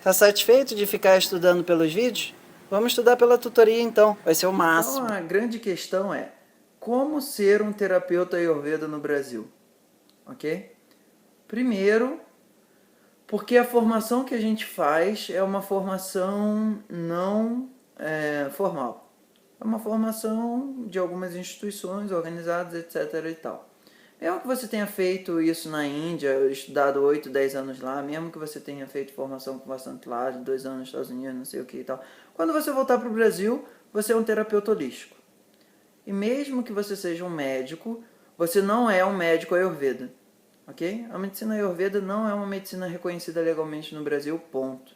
Tá satisfeito de ficar estudando pelos vídeos? Vamos estudar pela tutoria então, vai ser o máximo. Então a grande questão é como ser um terapeuta Ayurveda no Brasil, ok? Primeiro, porque a formação que a gente faz é uma formação não formal. É uma formação de algumas instituições organizadas, etc. e tal. Mesmo que você tenha feito isso na Índia, estudado 8, 10 anos lá, mesmo que você tenha feito formação com bastante lá, de 2 anos nos Estados Unidos, não sei o que e tal. Quando você voltar para o Brasil, você é um terapeuta holístico. E mesmo que você seja um médico, você não é um médico Ayurveda. Ok? A medicina Ayurveda não é uma medicina reconhecida legalmente no Brasil, ponto.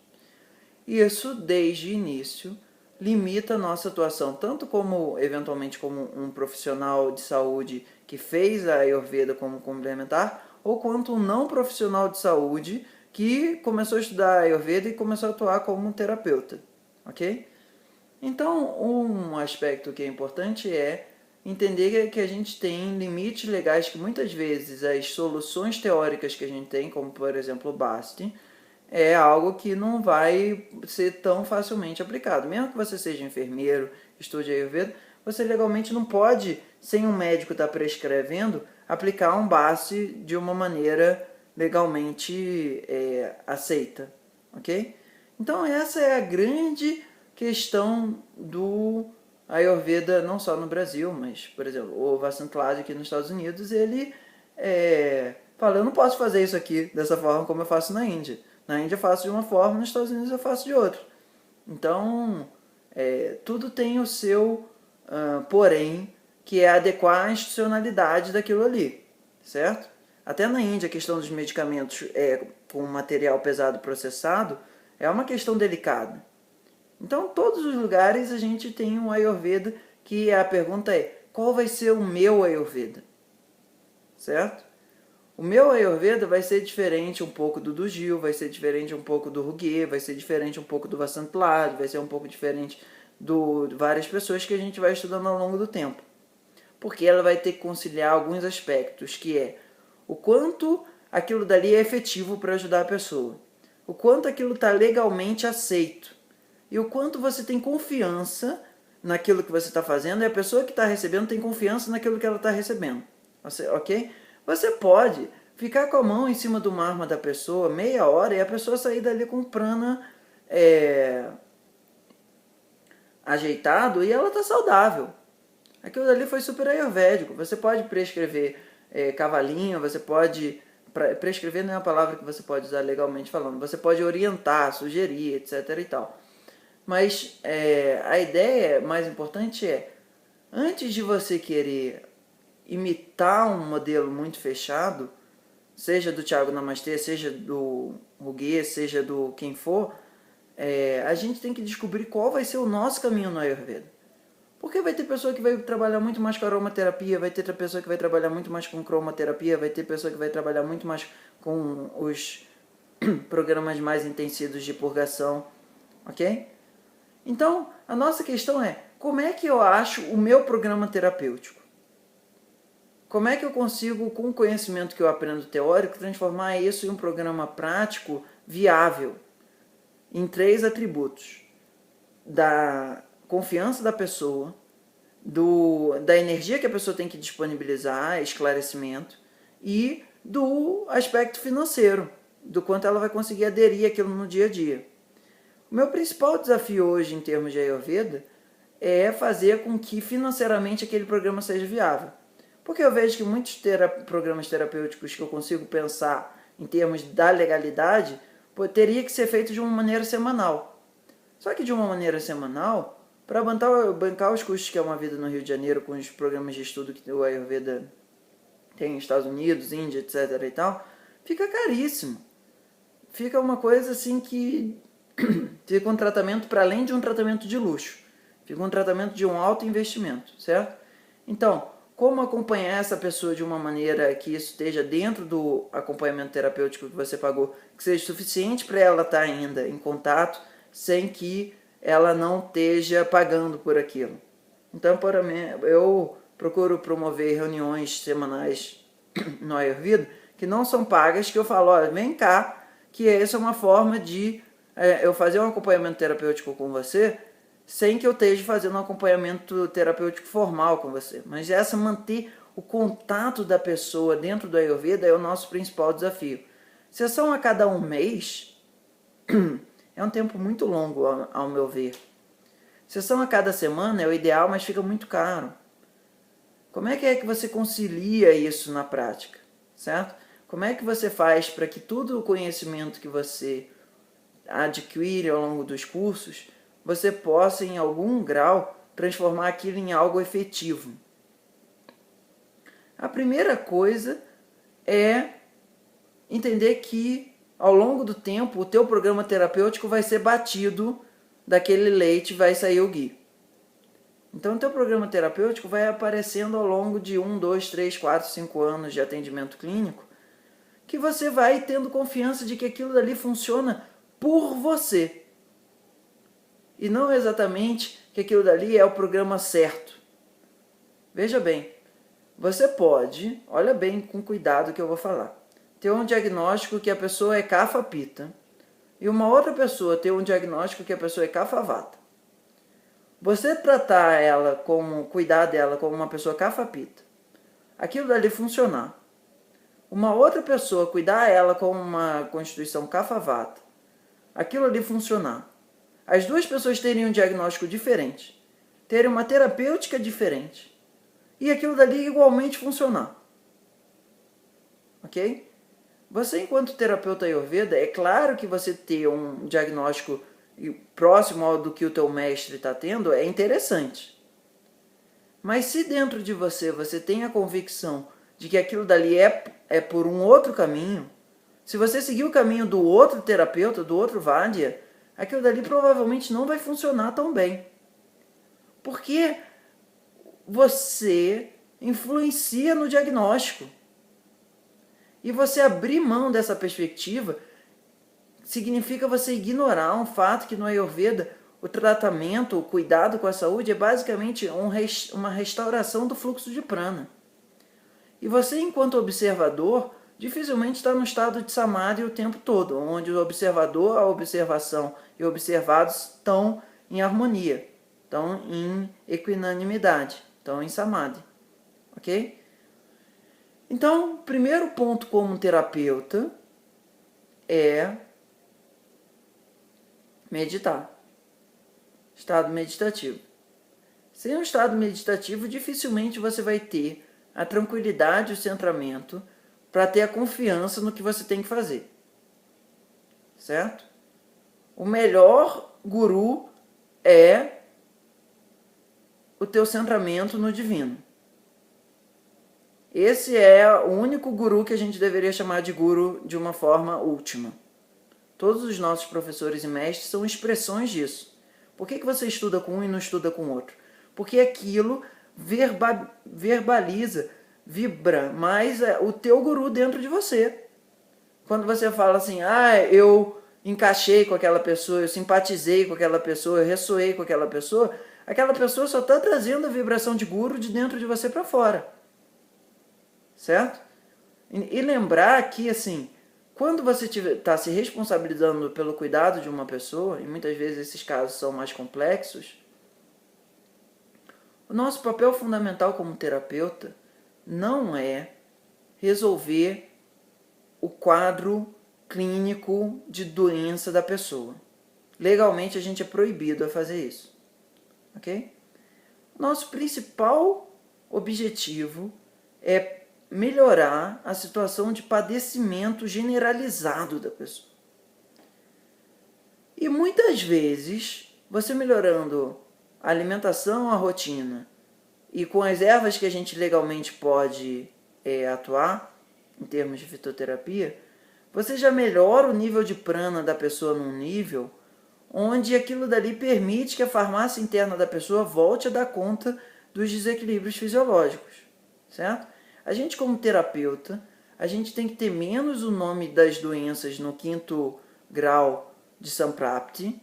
E isso, desde o início, limita a nossa atuação, tanto como, eventualmente, como um profissional de saúde que fez a Ayurveda como complementar, ou quanto um não profissional de saúde que começou a estudar a Ayurveda e começou a atuar como um terapeuta. Ok? Então, um aspecto que é importante é entender que a gente tem limites legais que muitas vezes as soluções teóricas que a gente tem, como por exemplo o BAST, é algo que não vai ser tão facilmente aplicado. Mesmo que você seja enfermeiro, estude Ayurveda, você legalmente não pode, sem um médico estar prescrevendo, aplicar um BAST de uma maneira legalmente aceita. Ok? Então essa é a grande questão do Ayurveda, não só no Brasil, mas, por exemplo, o Vasanthlad aqui nos Estados Unidos, ele fala, eu não posso fazer isso aqui dessa forma como eu faço na Índia. Na Índia eu faço de uma forma, nos Estados Unidos eu faço de outra. Então, tudo tem o seu porém, que é adequar a institucionalidade daquilo ali, certo? Até na Índia, a questão dos medicamentos com material pesado processado é uma questão delicada. Então, todos os lugares a gente tem um Ayurveda que a pergunta é, qual vai ser o meu Ayurveda? Certo? O meu Ayurveda vai ser diferente um pouco do Gil, vai ser diferente um pouco do Ruguê, vai ser diferente um pouco do Vasanthlad, vai ser um pouco diferente de várias pessoas que a gente vai estudando ao longo do tempo. Porque ela vai ter que conciliar alguns aspectos, que é o quanto aquilo dali é efetivo para ajudar a pessoa, o quanto aquilo está legalmente aceito, e o quanto você tem confiança naquilo que você está fazendo e a pessoa que está recebendo tem confiança naquilo que ela está recebendo. Ok? Você pode ficar com a mão em cima de uma arma da pessoa meia hora e a pessoa sair dali com o prana ajeitado e ela está saudável. Aquilo dali foi super ayurvédico. Você pode prescrever cavalinho, você pode... Prescrever não é uma palavra que você pode usar legalmente falando. Você pode orientar, sugerir, etc. e tal. Mas a ideia mais importante é, antes de você querer imitar um modelo muito fechado, seja do Thiago Namastê, seja do Ruguê, seja do quem for, a gente tem que descobrir qual vai ser o nosso caminho no Ayurveda. Porque vai ter pessoa que vai trabalhar muito mais com aromaterapia, vai ter pessoa que vai trabalhar muito mais com cromoterapia, vai ter pessoa que vai trabalhar muito mais com os programas mais intensivos de purgação, ok? Então, a nossa questão é, como é que eu acho o meu programa terapêutico? Como é que eu consigo, com o conhecimento que eu aprendo teórico, transformar isso em um programa prático viável em 3 atributos? Da confiança da pessoa, da energia que a pessoa tem que disponibilizar, esclarecimento, e do aspecto financeiro, do quanto ela vai conseguir aderir àquilo no dia a dia. O meu principal desafio hoje em termos de Ayurveda é fazer com que financeiramente aquele programa seja viável. Porque eu vejo que muitos programas terapêuticos que eu consigo pensar em termos da legalidade teria que ser feito de uma maneira semanal. Só que de uma maneira semanal, para bancar os custos que é uma vida no Rio de Janeiro com os programas de estudo que o Ayurveda tem nos Estados Unidos, Índia, etc. e tal, fica caríssimo. Fica uma coisa assim que fica um tratamento para além de um tratamento de luxo. Fica um tratamento de um alto investimento, certo? Então, como acompanhar essa pessoa de uma maneira que isso esteja dentro do acompanhamento terapêutico que você pagou, que seja suficiente para ela estar ainda em contato, sem que ela não esteja pagando por aquilo. Então, eu procuro promover reuniões semanais no Ayurveda que não são pagas, que eu falo, olha, vem cá, que essa é uma forma de eu fazer um acompanhamento terapêutico com você sem que eu esteja fazendo um acompanhamento terapêutico formal com você. Mas manter o contato da pessoa dentro do Ayurveda é o nosso principal desafio. Sessão a cada um mês é um tempo muito longo, ao meu ver. Sessão a cada semana é o ideal, mas fica muito caro. Como é que você concilia isso na prática, certo? Como é que você faz para que todo o conhecimento que você adquire ao longo dos cursos, você possa, em algum grau, transformar aquilo em algo efetivo? A primeira coisa é entender que, ao longo do tempo, o teu programa terapêutico vai ser batido daquele leite, vai sair o ghee. Então, o teu programa terapêutico vai aparecendo ao longo de 1, 2, 3, 4, 5 anos de atendimento clínico, que você vai tendo confiança de que aquilo dali funciona por você. E não exatamente que aquilo dali é o programa certo. Veja bem, você pode, olha bem com cuidado que eu vou falar, ter um diagnóstico que a pessoa é Kapha-Pitta e uma outra pessoa ter um diagnóstico que a pessoa é Kapha-Vata. Você tratar cuidar dela como uma pessoa Kapha-Pitta, aquilo dali funcionar. Uma outra pessoa cuidar ela como uma constituição Kapha-Vata, aquilo ali funcionar. As duas pessoas terem um diagnóstico diferente, terem uma terapêutica diferente, e aquilo dali igualmente funcionar. Ok? Você, enquanto terapeuta Ayurveda, é claro que você ter um diagnóstico próximo ao do que o teu mestre está tendo é interessante. Mas se dentro de você tem a convicção de que aquilo dali é por um outro caminho, se você seguir o caminho do outro terapeuta, do outro Vaidya, aquilo dali provavelmente não vai funcionar tão bem. Porque você influencia no diagnóstico. E você abrir mão dessa perspectiva significa você ignorar um fato que no Ayurveda o tratamento, o cuidado com a saúde é basicamente uma restauração do fluxo de prana. E você, enquanto observador, dificilmente está no estado de samadhi o tempo todo, onde o observador, a observação e o observado estão em harmonia, estão em equinanimidade, estão em samadhi. Ok? Então, o primeiro ponto como terapeuta é meditar. Estado meditativo. Sem um estado meditativo, dificilmente você vai ter a tranquilidade e o centramento para ter a confiança no que você tem que fazer. Certo? O melhor guru é o teu centramento no divino. Esse é o único guru que a gente deveria chamar de guru de uma forma última. Todos os nossos professores e mestres são expressões disso. Por que você estuda com um e não estuda com o outro? Porque aquilo verbaliza, vibra mais o teu guru dentro de você. Quando você fala assim, eu encaixei com aquela pessoa, eu simpatizei com aquela pessoa, eu ressoei com aquela pessoa só está trazendo a vibração de guru de dentro de você para fora. Certo? E lembrar que, assim, quando você está se responsabilizando pelo cuidado de uma pessoa, e muitas vezes esses casos são mais complexos, o nosso papel fundamental como terapeuta não é resolver o quadro clínico de doença da pessoa. Legalmente a gente é proibido a fazer isso. Ok? Nosso principal objetivo é melhorar a situação de padecimento generalizado da pessoa. E muitas vezes, você melhorando a alimentação, a rotina, e com as ervas que a gente legalmente pode atuar, em termos de fitoterapia, você já melhora o nível de prana da pessoa num nível onde aquilo dali permite que a farmácia interna da pessoa volte a dar conta dos desequilíbrios fisiológicos, certo? A gente, como terapeuta, a gente tem que ter menos o nome das doenças no 5º grau de Samprapti,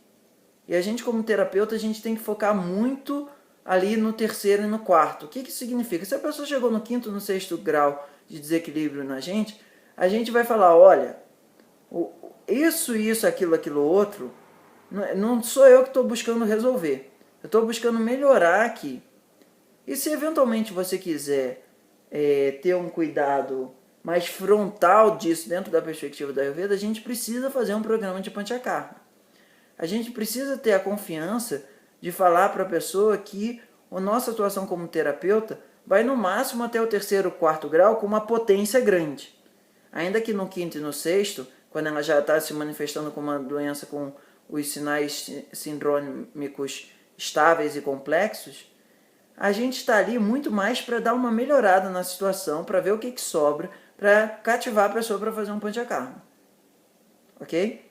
e a gente, como terapeuta, a gente tem que focar muito ali no 3º e no 4º. O que isso significa? Se a pessoa chegou no 5º, no 6º grau de desequilíbrio na gente, a gente vai falar, olha, isso, aquilo outro, Não sou eu que estou buscando resolver. Eu estou buscando melhorar aqui. E se eventualmente você quiser ter um cuidado mais frontal disso dentro da perspectiva da Ayurveda, a gente precisa fazer um programa de Panchakarma. A gente precisa ter a confiança de falar para a pessoa que a nossa atuação como terapeuta vai no máximo até o 3º, 4º grau com uma potência grande. Ainda que no 5º e no 6º, quando ela já está se manifestando com uma doença com os sinais sindrômicos estáveis e complexos, a gente está ali muito mais para dar uma melhorada na situação, para ver o que sobra, para cativar a pessoa para fazer um Panchakarma. Ok?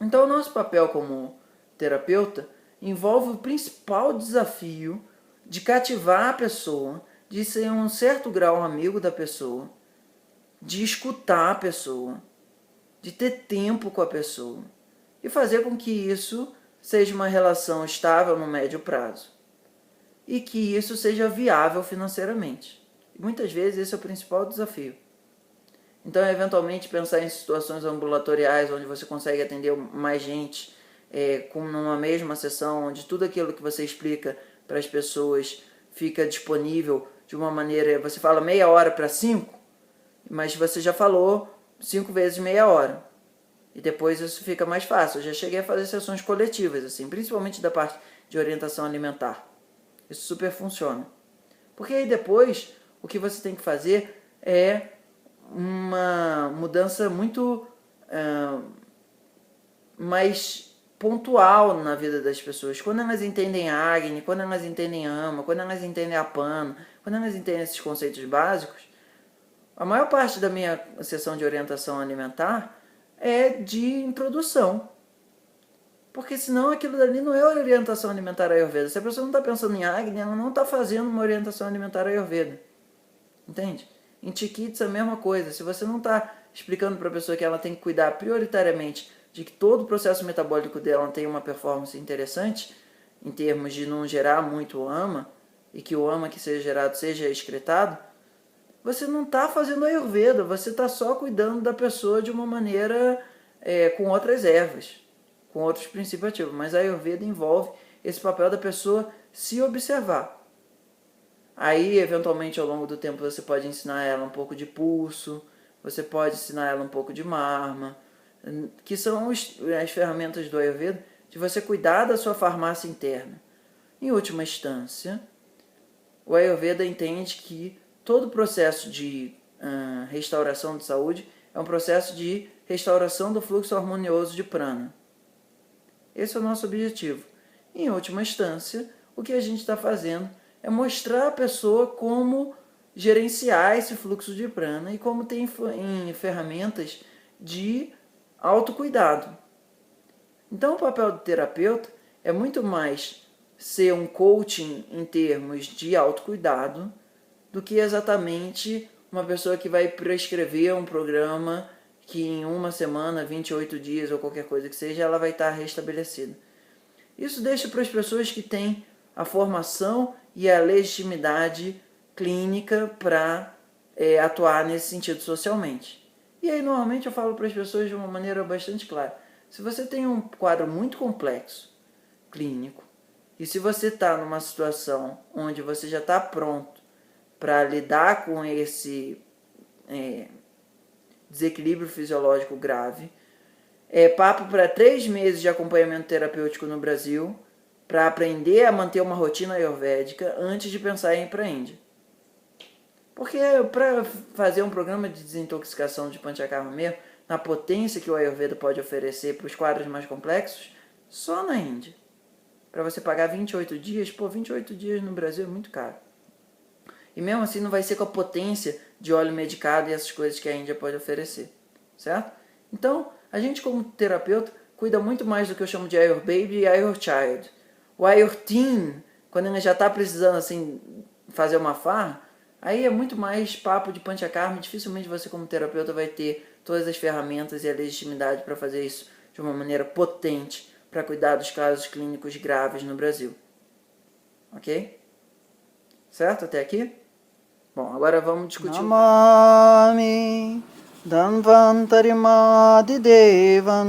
Então, o nosso papel como terapeuta envolve o principal desafio de cativar a pessoa, de ser um certo grau amigo da pessoa, de escutar a pessoa, de ter tempo com a pessoa e fazer com que isso seja uma relação estável no médio prazo e que isso seja viável financeiramente. E muitas vezes esse é o principal desafio. Então, eventualmente, pensar em situações ambulatoriais onde você consegue atender mais gente como numa mesma sessão, onde tudo aquilo que você explica para as pessoas fica disponível de uma maneira... Você fala meia hora para 5, mas você já falou 5 vezes meia hora. E depois isso fica mais fácil. Eu já cheguei a fazer sessões coletivas, assim, principalmente da parte de orientação alimentar. Isso super funciona. Porque aí depois, o que você tem que fazer é uma mudança muito mais pontual na vida das pessoas. Quando elas entendem a Agni, quando elas entendem a Ama, quando elas entendem a Pano, quando elas entendem esses conceitos básicos, a maior parte da minha sessão de orientação alimentar é de introdução. Porque senão aquilo dali não é orientação alimentar ayurveda. Se a pessoa não está pensando em Agni, ela não está fazendo uma orientação alimentar ayurveda. Entende? Em Chikitsa a mesma coisa. Se você não está explicando para a pessoa que ela tem que cuidar prioritariamente de que todo o processo metabólico dela tenha uma performance interessante, em termos de não gerar muito ama, e que o ama que seja gerado seja excretado, você não está fazendo ayurveda, você está só cuidando da pessoa de uma maneira com outras ervas, com outros princípios ativos. Mas a ayurveda envolve esse papel da pessoa se observar. Aí, eventualmente, ao longo do tempo, você pode ensinar ela um pouco de pulso, você pode ensinar ela um pouco de marma, que são as ferramentas do Ayurveda de você cuidar da sua farmácia interna. Em última instância, o Ayurveda entende que todo o processo de restauração de saúde é um processo de restauração do fluxo harmonioso de prana. Esse é o nosso objetivo. Em última instância, o que a gente está fazendo é mostrar à pessoa como gerenciar esse fluxo de prana e como tem ferramentas de autocuidado. Então, o papel do terapeuta é muito mais ser um coaching em termos de autocuidado do que exatamente uma pessoa que vai prescrever um programa que em uma semana, 28 dias ou qualquer coisa que seja, ela vai estar restabelecida. Isso deixa para as pessoas que têm a formação e a legitimidade clínica para atuar nesse sentido socialmente. E aí, normalmente, eu falo para as pessoas de uma maneira bastante clara. Se você tem um quadro muito complexo, clínico, e se você está numa situação onde você já está pronto para lidar com esse desequilíbrio fisiológico grave, é papo para 3 meses de acompanhamento terapêutico no Brasil, para aprender a manter uma rotina ayurvédica antes de pensar em ir para a Índia. Porque para fazer um programa de desintoxicação de Panchakarma mesmo, na potência que o Ayurveda pode oferecer para os quadros mais complexos, só na Índia. Para você pagar 28 dias, 28 dias no Brasil é muito caro. E mesmo assim não vai ser com a potência de óleo medicado e essas coisas que a Índia pode oferecer. Certo? Então, a gente como terapeuta cuida muito mais do que eu chamo de Ayur Baby e Ayur Child. O Ayur Teen, quando ela já está precisando assim, fazer uma farra, aí é muito mais papo de Panchakarma. Dificilmente você como terapeuta vai ter todas as ferramentas e a legitimidade para fazer isso de uma maneira potente para cuidar dos casos clínicos graves no Brasil. Ok? Certo até aqui? Bom, agora vamos discutir... Namami Dhanvantari Madidevan